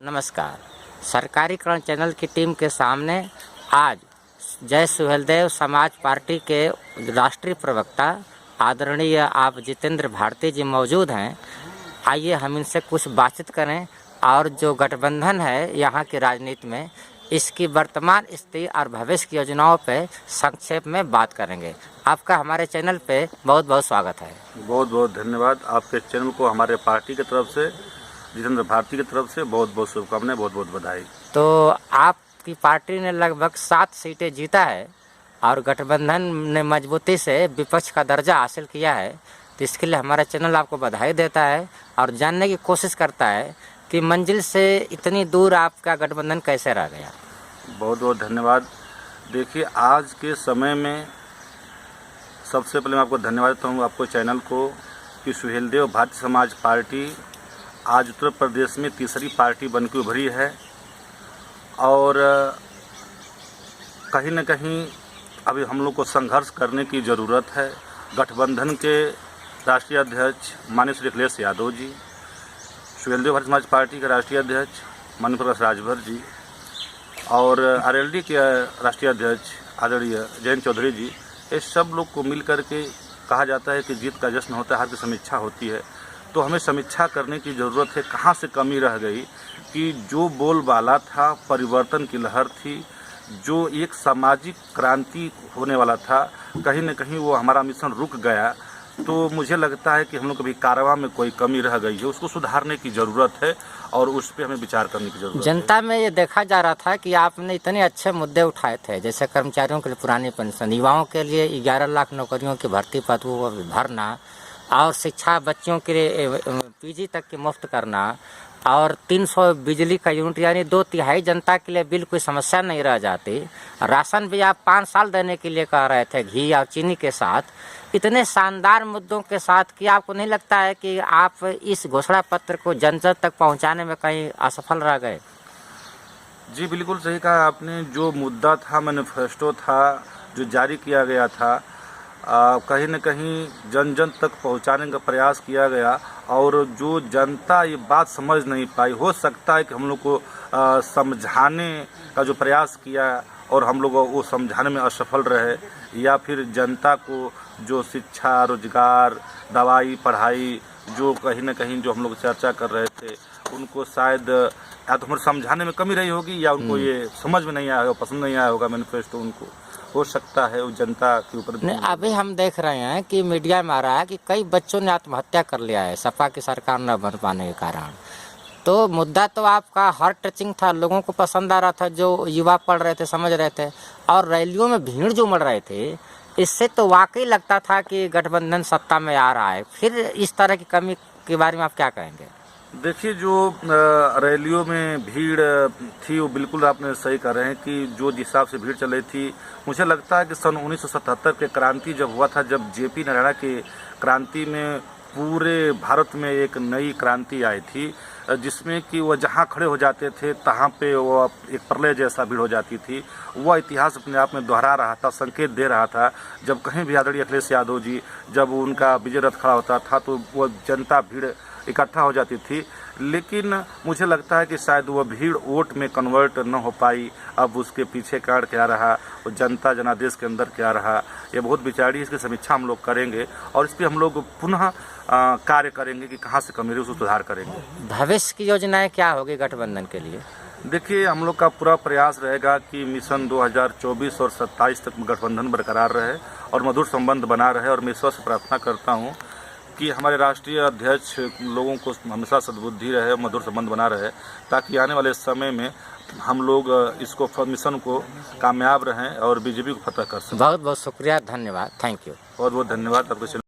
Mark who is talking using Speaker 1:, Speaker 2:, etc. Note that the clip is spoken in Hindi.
Speaker 1: नमस्कार। सरकारी करण चैनल की टीम के सामने आज जय सुहेलदेव समाज पार्टी के राष्ट्रीय प्रवक्ता आदरणीय आप जितेंद्र भारती जी मौजूद हैं। आइए हम इनसे कुछ बातचीत करें और जो गठबंधन है यहाँ की राजनीति में इसकी वर्तमान स्थिति और भविष्य की योजनाओं पे संक्षेप में बात करेंगे। आपका हमारे चैनल पे बहुत बहुत स्वागत है।
Speaker 2: बहुत बहुत धन्यवाद। आपके चैनल को हमारे पार्टी की तरफ से, जितेंद्र भारती की तरफ से बहुत बहुत शुभकामनाएं, बहुत बहुत बधाई।
Speaker 1: तो आपकी पार्टी ने लगभग 7 सीटें जीता है और गठबंधन ने मजबूती से विपक्ष का दर्जा हासिल किया है, तो इसके लिए हमारा चैनल आपको बधाई देता है और जानने की कोशिश करता है कि मंजिल से इतनी दूर आपका गठबंधन कैसे रह गया।
Speaker 2: बहुत बहुत धन्यवाद। देखिए, आज के समय में सबसे पहले मैं आपको धन्यवाद देता हूँ, आपको चैनल को, कि सुहेलदेव भारतीय समाज पार्टी आज उत्तर प्रदेश में तीसरी पार्टी बनकर उभरी है और कहीं न कहीं अभी हम लोग को संघर्ष करने की ज़रूरत है। गठबंधन के राष्ट्रीय अध्यक्ष माननीय श्री अखिलेश यादव जी, सुहेलदेव भारतीय समाज पार्टी के राष्ट्रीय अध्यक्ष माननीय प्रकाश राजभर जी और आरएलडी के राष्ट्रीय अध्यक्ष आदरणीय जयंत चौधरी जी, ये सब लोग को मिल कर के कहा जाता है कि जीत का जश्न होता है, हार की समीक्षा होती है। तो हमें समीक्षा करने की ज़रूरत है, कहाँ से कमी रह गई कि जो बोलबाला था, परिवर्तन की लहर थी, जो एक सामाजिक क्रांति होने वाला था, कहीं न कहीं वो हमारा मिशन रुक गया। तो मुझे लगता है कि हम लोग कभी कारवां में कोई कमी रह गई है, उसको सुधारने की ज़रूरत है और उस पर हमें विचार करने की ज़रूरत है।
Speaker 1: जनता में ये देखा जा रहा था कि आपने इतने अच्छे मुद्दे उठाए थे, जैसे कर्मचारियों के लिए पुरानी पेंशन, युवाओं के लिए 11 लाख नौकरियों की भर्ती पदों को भरना और शिक्षा बच्चों के लिए पीजी तक की मुफ्त करना और 300 बिजली का यूनिट, यानी 2/3 जनता के लिए बिल कोई समस्या नहीं रह जाती। राशन भी आप 5 साल देने के लिए कह रहे थे, घी और चीनी के साथ, इतने शानदार मुद्दों के साथ कि आपको नहीं लगता है कि आप इस घोषणा पत्र को जन जन तक पहुंचाने में कहीं असफल रह गए?
Speaker 2: जी बिल्कुल सही कहा आपने। जो मुद्दा था, मैनिफेस्टो था जो जारी किया गया था, कहीं न कहीं जन जन तक पहुंचाने का प्रयास किया गया और जो जनता ये बात समझ नहीं पाई, हो सकता है कि हम लोग को समझाने का जो प्रयास किया और हम लोग वो समझाने में असफल रहे, या फिर जनता को जो शिक्षा, रोजगार, दवाई, पढ़ाई, जो कहीं न कहीं जो हम लोग चर्चा कर रहे थे, उनको शायद या तो हमें समझाने में कमी रही होगी या उनको ये समझ में नहीं आया होगा, पसंद नहीं आया होगा मैनिफेस्टो उनको, हो सकता है वो जनता के ऊपर।
Speaker 1: नहीं, अभी हम देख रहे हैं कि मीडिया में आ रहा है कि कई बच्चों ने आत्महत्या कर लिया है सपा की सरकार न बन पाने के कारण। तो मुद्दा तो आपका हार्ट टचिंग था, लोगों को पसंद आ रहा था, जो युवा पढ़ रहे थे, समझ रहे थे, और रैलियों में भीड़ जो उमड़ रहे थे, इससे तो वाकई लगता था कि गठबंधन सत्ता में आ रहा है। फिर इस तरह की कमी के बारे में आप क्या कहेंगे?
Speaker 2: देखिए, जो रैलियों में भीड़ थी वो बिल्कुल आपने सही कह रहे हैं कि जो जिस हिसाब से भीड़ चल रही थी, मुझे लगता है कि सन 1977 के क्रांति जब हुआ था, जब जेपी नारायण के क्रांति में पूरे भारत में एक नई क्रांति आई थी, जिसमें कि वह जहाँ खड़े हो जाते थे तहाँ पे वो एक प्रलय जैसा भीड़ हो जाती थी। वह इतिहास अपने आप में दोहरा रहा था, संकेत दे रहा था। जब कहीं भी आदरणीय अखिलेश यादव जी, जब उनका विजय रथ खड़ा होता था तो वह जनता भीड़ इकट्ठा हो जाती थी, लेकिन मुझे लगता है कि शायद वह भीड़ वोट में कन्वर्ट न हो पाई। अब उसके पीछे कारण क्या रहा, वो जनता जनादेश के अंदर क्या रहा, ये बहुत विचारी, इसकी समीक्षा हम लोग करेंगे और इस पर हम लोग पुनः कार्य करेंगे कि कहाँ से कमी रही, उसको सुधार करेंगे।
Speaker 1: भविष्य की योजनाएं क्या होगी गठबंधन के लिए?
Speaker 2: देखिए, हम लोग का पूरा प्रयास रहेगा कि मिशन 2024 और 27 तक गठबंधन बरकरार रहे और मधुर संबंध बना रहे। और मैं ईश्वर से प्रार्थना करता हूँ कि हमारे राष्ट्रीय अध्यक्ष लोगों को हमेशा सद्बुद्धि रहे, मधुर संबंध बना रहे, ताकि आने वाले समय में हम लोग इसको, मिशन को कामयाब रहें और बीजेपी को फतह कर सकें।
Speaker 1: बहुत बहुत शुक्रिया, धन्यवाद, थैंक यू।
Speaker 2: बहुत बहुत धन्यवाद आपको।